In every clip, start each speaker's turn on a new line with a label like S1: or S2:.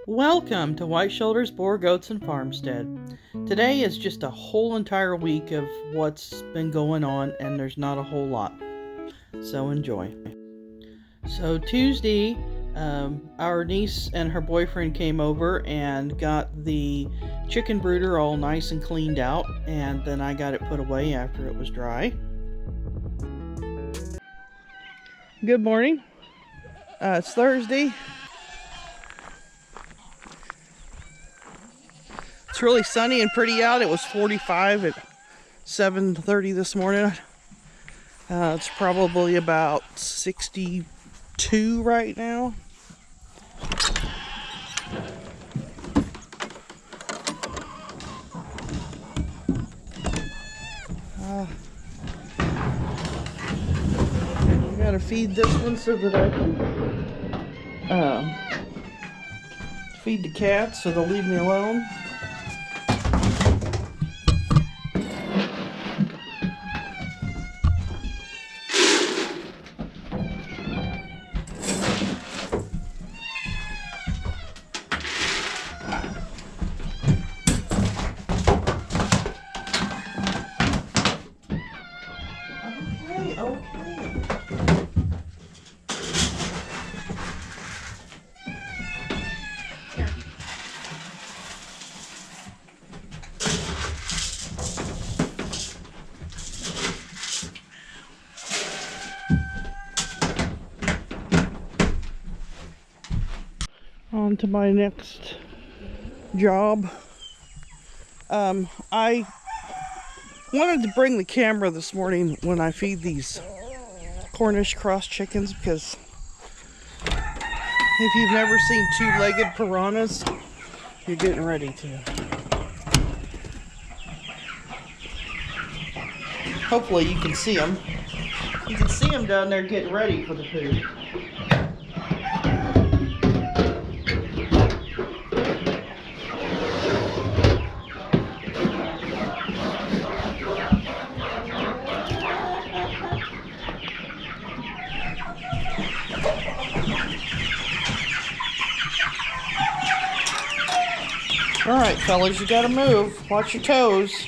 S1: Welcome to White Shoulders, Boar, Goats, and Farmstead. Today is just a whole entire week of what's been going on, and there's not a whole lot. So enjoy. So Tuesday, our niece and her boyfriend came over and got the chicken brooder all nice and cleaned out, and then I got it put away after it was dry. Good morning. It's Thursday. It's really sunny and pretty out. It was 45 at 7:30 this morning. It's probably about 62 right now. I gotta feed this one so that I can feed the cats so they'll leave me alone. On to my next job. I wanted to bring the camera this morning when I feed these Cornish cross chickens because if you've never seen two-legged piranhas, you're getting ready to. Hopefully you can see them. You can see them down there getting ready for the food. Alright, fellas, you gotta move. Watch your toes.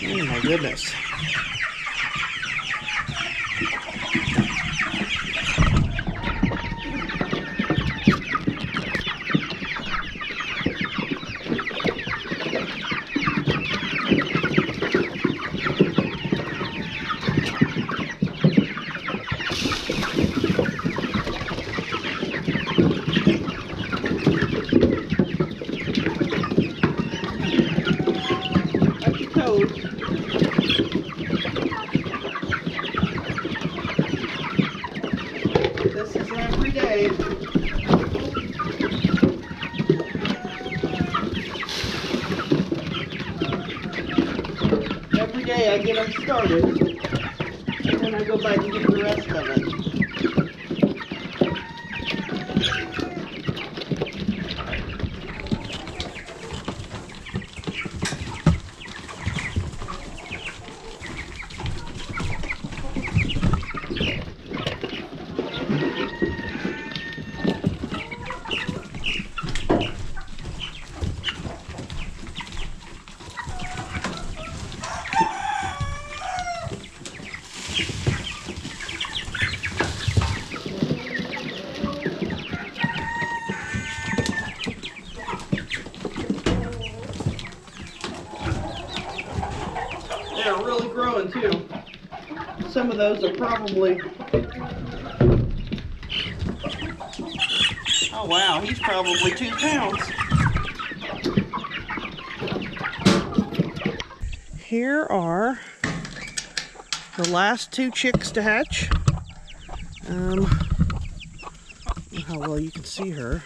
S1: Oh my goodness. This is every day. Every day I get them started, and then I go back and get the rest of it. They're really growing too. Some of those are probably... Oh wow, he's probably 2 pounds. Here are the last 2 chicks to hatch. I don't know how well you can see her.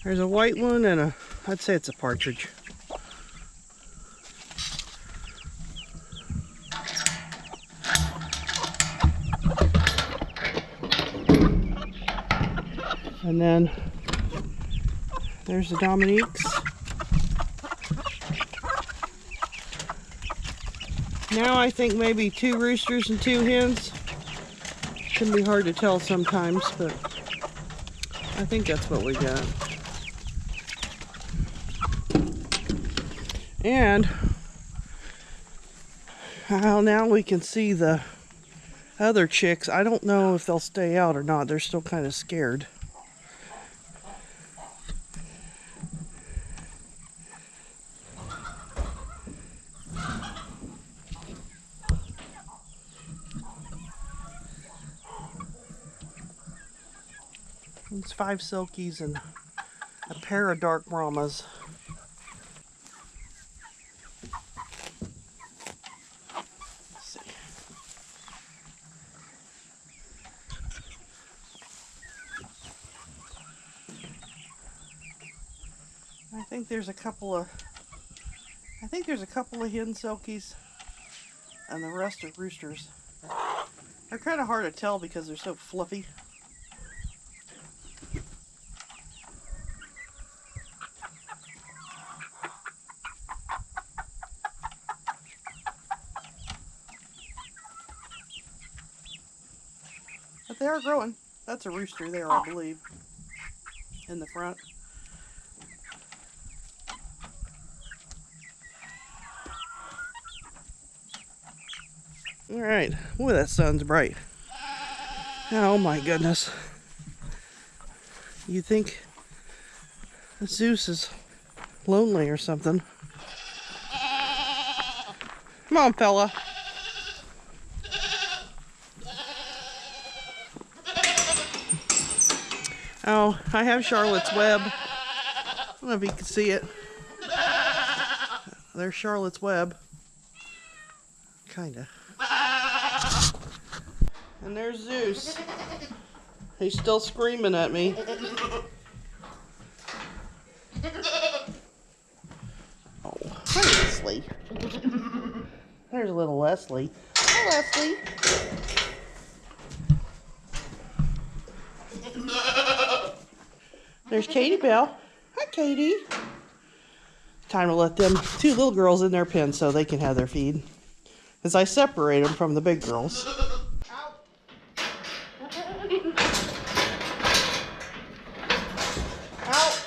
S1: There's a white one and I'd say it's a partridge. And then there's the Dominiques. Now I think maybe 2 roosters and 2 hens. Can be hard to tell sometimes, but I think that's what we got. And now we can see the other chicks. I don't know if they'll stay out or not. They're still kind of scared. It's 5 silkies and a pair of dark Brahmas. Let's see. I think there's a couple of hen silkies and the rest are roosters. They're kind of hard to tell because they're so fluffy. But they are growing. That's a rooster there, I believe, in the front. All right. Boy, that sun's bright. Oh my goodness. You think Zeus is lonely or something. Come on, fella. Oh, I have Charlotte's Web. I don't know if you can see it. There's Charlotte's Web. Kinda. And there's Zeus. He's still screaming at me. Oh, hi Leslie. There's little Leslie. Hi Leslie. There's Katie Bell. Hi Katie. Time to let them 2 little girls in their pen so they can have their feed. As I separate them from the big girls. Out.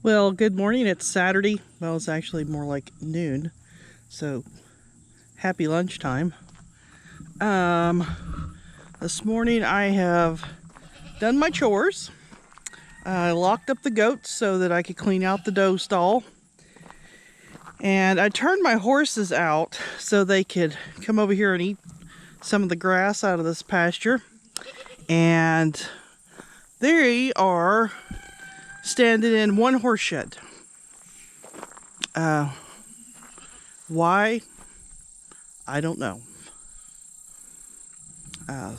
S1: Well, good morning. It's Saturday. Well, it's actually more like noon. So, happy lunchtime. This morning I have done my chores. I locked up the goats so that I could clean out the doe stall. And I turned my horses out so they could come over here and eat some of the grass out of this pasture. And they are standing in one horse shed. Why? I don't know.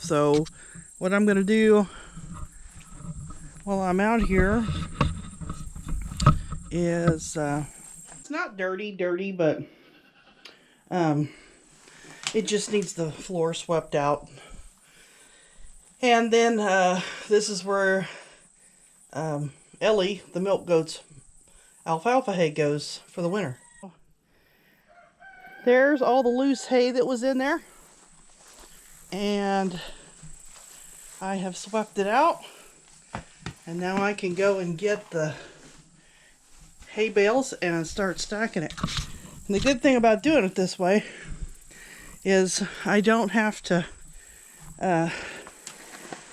S1: So what I'm going to do while I'm out here is, it's not dirty, but it just needs the floor swept out. And then this is where Ellie, the milk goat's alfalfa hay goes for the winter. There's all the loose hay that was in there. And I have swept it out. And now I can go and get the hay bales and start stacking it. And the good thing about doing it this way is I don't have to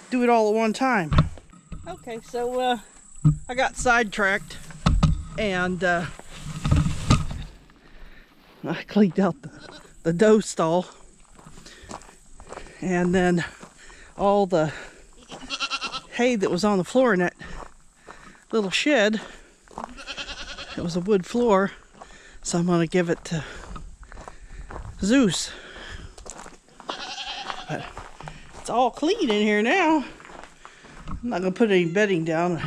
S1: do it all at one time. Okay, so I got sidetracked and I cleaned out the doe stall, and then all the hay that was on the floor in that little shed, it was a wood floor, so I'm going to give it to Zeus. But it's all clean in here now. I'm not going to put any bedding down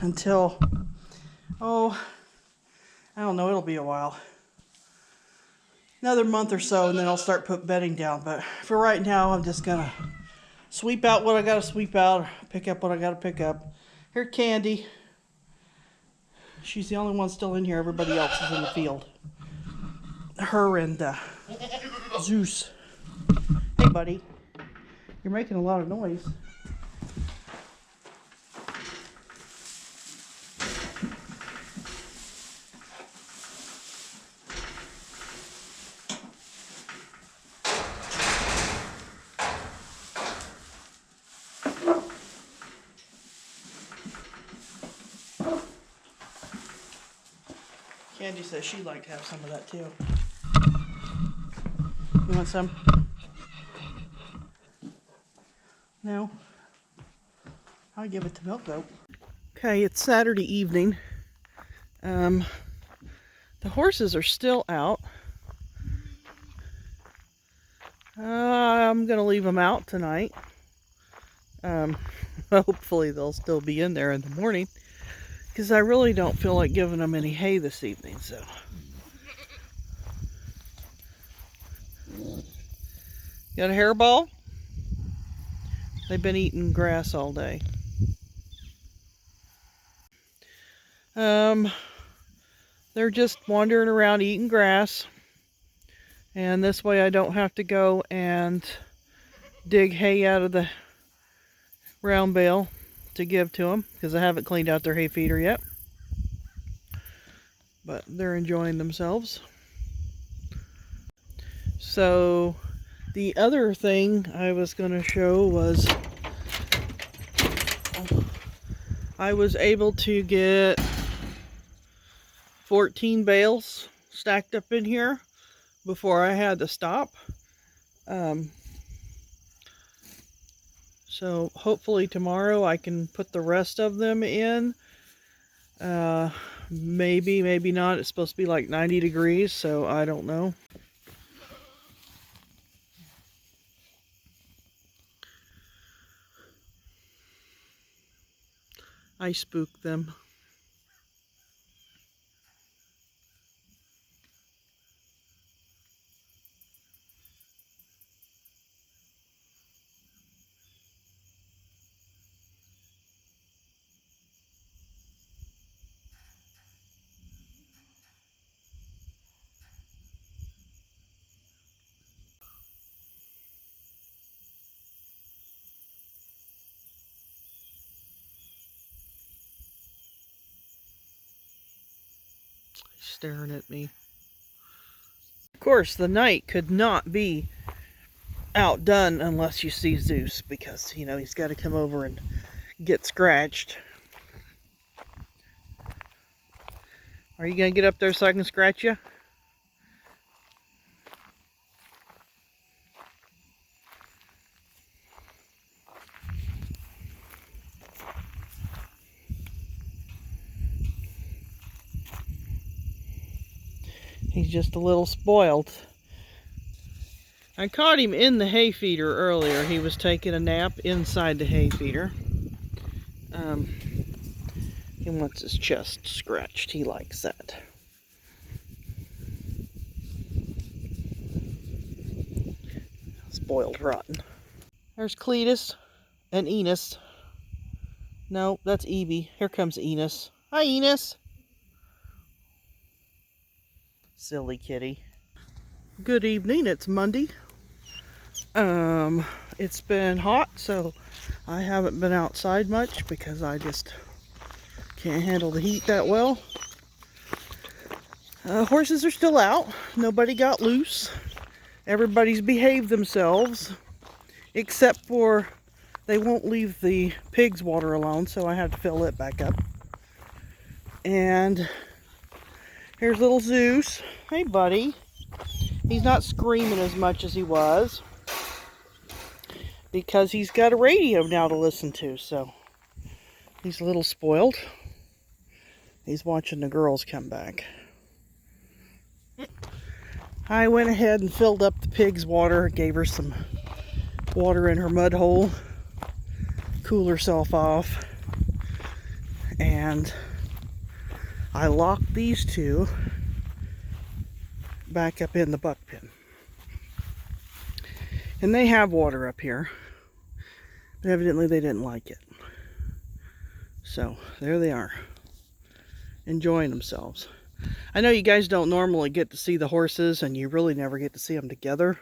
S1: until, I don't know, it'll be a while. Another month or so, and then I'll start putting bedding down. But for right now, I'm just going to sweep out what I got to sweep out, pick up what I got to pick up. Here, Candy. She's the only one still in here. Everybody else is in the field. Her and Zeus. Hey, buddy. You're making a lot of noise. Candy says she'd like to have some of that too. You want some? No? I'll give it to Milk Goat. Okay, it's Saturday evening. The horses are still out. I'm gonna leave them out tonight. Hopefully they'll still be in there in the morning, because I really don't feel like giving them any hay this evening. So, got a hairball? They've been eating grass all day. They're just wandering around eating grass, and this way I don't have to go and dig hay out of the round bale to give to them, because I haven't cleaned out their hay feeder yet. But they're enjoying themselves. So the other thing I was going to show was I was able to get 14 bales stacked up in here before I had to stop. So hopefully tomorrow I can put the rest of them in. Maybe, maybe not. It's supposed to be like 90 degrees, so I don't know. I spooked them. He's staring at me. Of course, the night could not be outdone unless you see Zeus, because, you know, he's got to come over and get scratched. Are you going to get up there so I can scratch you? He's just a little spoiled. I caught him in the hay feeder earlier. He was taking a nap inside the hay feeder. He wants his chest scratched. He likes that. Spoiled rotten. There's Cletus and Enos. No, that's Evie. Here comes Enos. Hi, Enos. Silly kitty. Good evening. It's Monday. It's been hot, so I haven't been outside much because I just can't handle the heat that well. Horses are still out. Nobody got loose. Everybody's behaved themselves, except for they won't leave the pig's water alone, so I have to fill it back up. And here's little Zeus. Hey, buddy. He's not screaming as much as he was because he's got a radio now to listen to, so he's a little spoiled. He's watching the girls come back. I went ahead and filled up the pig's water, gave her some water in her mud hole, cool herself off, and I locked these two back up in the buck pen. And they have water up here, but evidently they didn't like it. So there they are, enjoying themselves. I know you guys don't normally get to see the horses, and you really never get to see them together.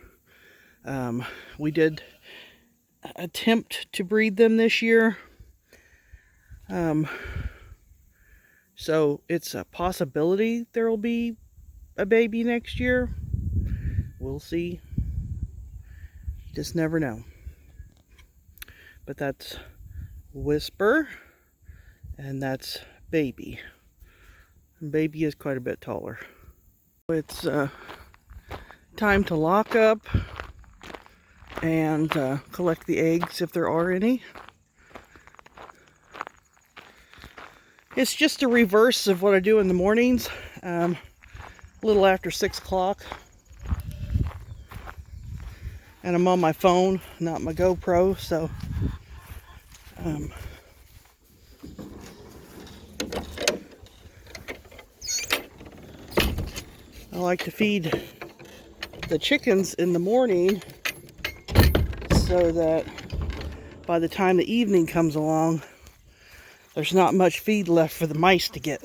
S1: We did attempt to breed them this year. So it's a possibility there will be a baby next year. We'll see. Just never know. But that's Whisper, and that's Baby. Baby is quite a bit taller. It's time to lock up and collect the eggs if there are any. It's just a reverse of what I do in the mornings, a little after 6 o'clock. And I'm on my phone, not my GoPro, so I like to feed the chickens in the morning so that by the time the evening comes along, there's not much feed left for the mice to get.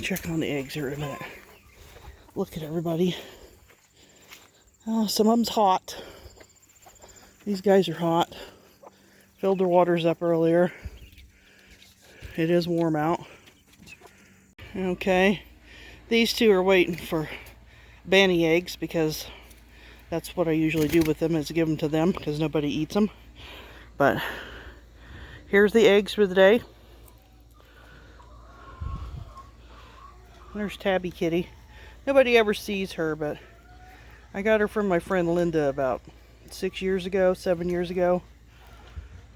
S1: Checking on the eggs here in a minute. Look at everybody. Oh, some of them's hot. These guys are hot. Filled their waters up earlier. It is warm out. Okay. These two are waiting for banny eggs because that's what I usually do with them, is give them to them because nobody eats them. But here's the eggs for the day. There's Tabby Kitty. Nobody ever sees her, but I got her from my friend Linda about 7 years ago.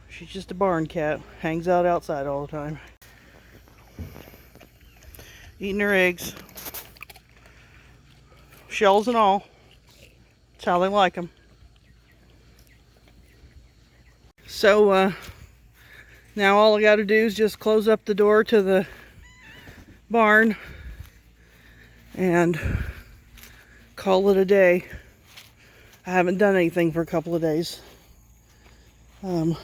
S1: She's just a barn cat. Hangs out outside all the time. Eating her eggs. Shells and all. That's how they like them. So, now all I got to do is just close up the door to the barn and call it a day. I haven't done anything for a couple of days. I'm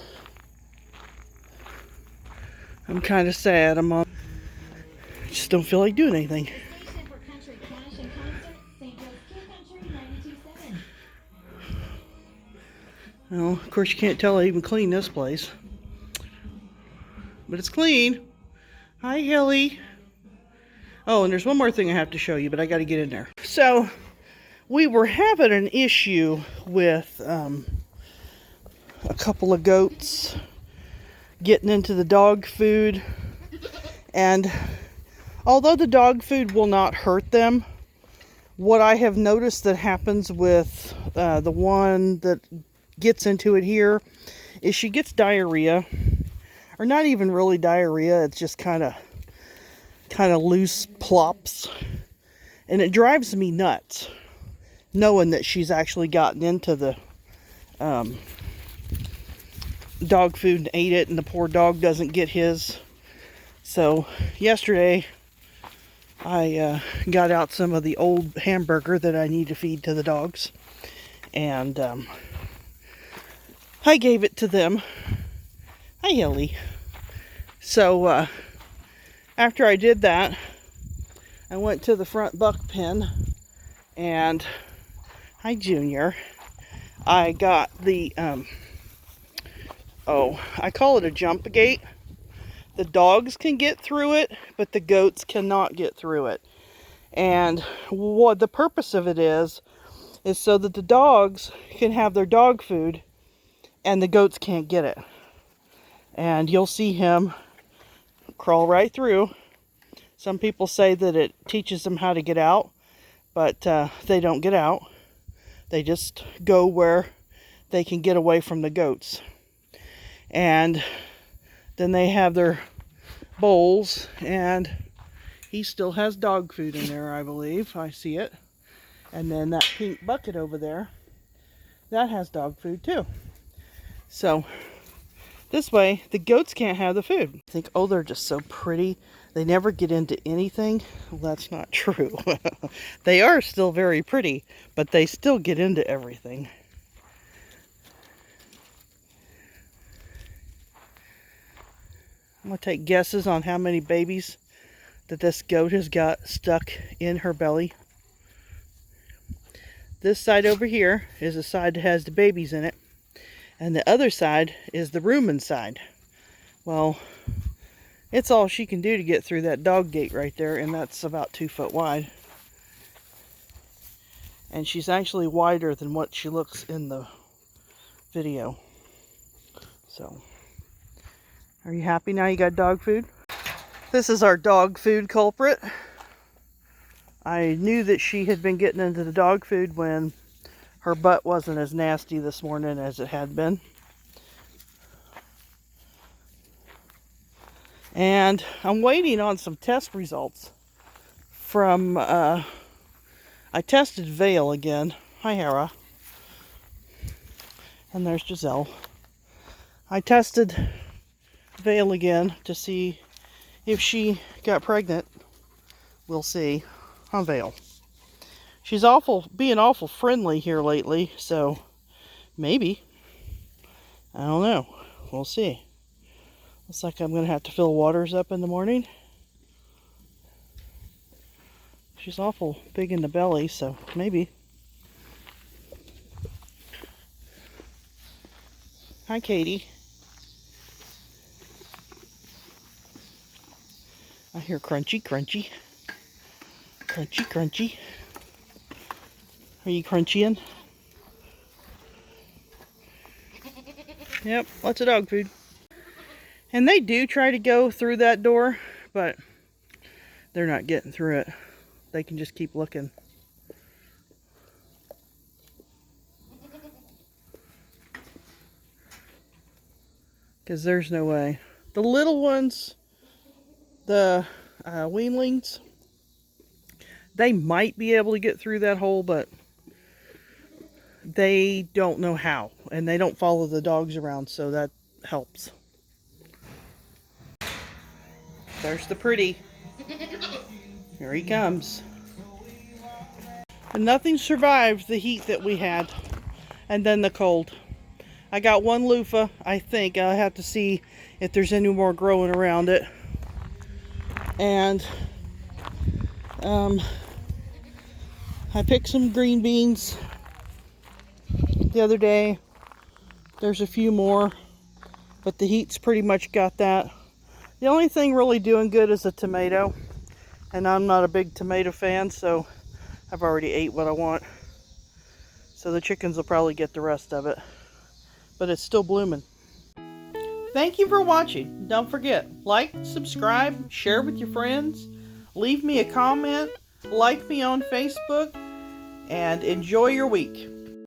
S1: kind of sad. Just don't feel like doing anything. Well, of course you can't tell I even cleaned this place. But it's clean. Hi, Hilly. Oh, and there's one more thing I have to show you, but I got to get in there. So, we were having an issue with a couple of goats getting into the dog food. And although the dog food will not hurt them, what I have noticed that happens with the one that gets into it here is she gets diarrhea. Or not even really diarrhea, it's just kind of loose plops. And it drives me nuts, knowing that she's actually gotten into the dog food and ate it, and the poor dog doesn't get his. So yesterday, I got out some of the old hamburger that I need to feed to the dogs. And I gave it to them. Hi, Ellie. So, after I did that, I went to the front buck pen, and hi, Junior. I got the, I call it a jump gate. The dogs can get through it, but the goats cannot get through it. And what the purpose of it is so that the dogs can have their dog food, and the goats can't get it. And you'll see him crawl right through. Some people say that it teaches them how to get out, but they don't get out. They just go where they can get away from the goats. And then they have their bowls, and he still has dog food in there, I believe. I see it. And then that pink bucket over there, that has dog food too. So this way, the goats can't have the food. I think, oh, they're just so pretty. They never get into anything. Well, that's not true. They are still very pretty, but they still get into everything. I'm going to take guesses on how many babies that this goat has got stuck in her belly. This side over here is the side that has the babies in it. And the other side is the rumen side. Well, it's all she can do to get through that dog gate right there, and that's about 2 foot wide. And she's actually wider than what she looks in the video. So, are you happy now you got dog food? This is our dog food culprit. I knew that she had been getting into the dog food when her butt wasn't as nasty this morning as it had been. And I'm waiting on some test results from, I tested Vale again. Hi, Hera. And there's Giselle. I tested Vale again to see if she got pregnant. We'll see on Vale. She's being awful friendly here lately, so maybe. I don't know. We'll see. Looks like I'm going to have to fill waters up in the morning. She's awful big in the belly, so maybe. Hi, Katie. I hear crunchy, crunchy. Crunchy, crunchy. Are you crunching? Yep, lots of dog food. And they do try to go through that door, but they're not getting through it. They can just keep looking. Because there's no way. The little ones, the weanlings, they might be able to get through that hole, but they don't know how. And they don't follow the dogs around, so that helps. There's the pretty. Here he comes. And nothing survived the heat that we had. And then the cold. I got one loofah, I think. I'll have to see if there's any more growing around it. And I picked some green beans the other day. There's a few more, but the heat's pretty much got that. The only thing really doing good is a tomato, and I'm not a big tomato fan, so I've already ate what I want. So the chickens will probably get the rest of it, but it's still blooming. Thank you for watching. Don't forget, like, subscribe, share with your friends, leave me a comment, like me on Facebook, and enjoy your week.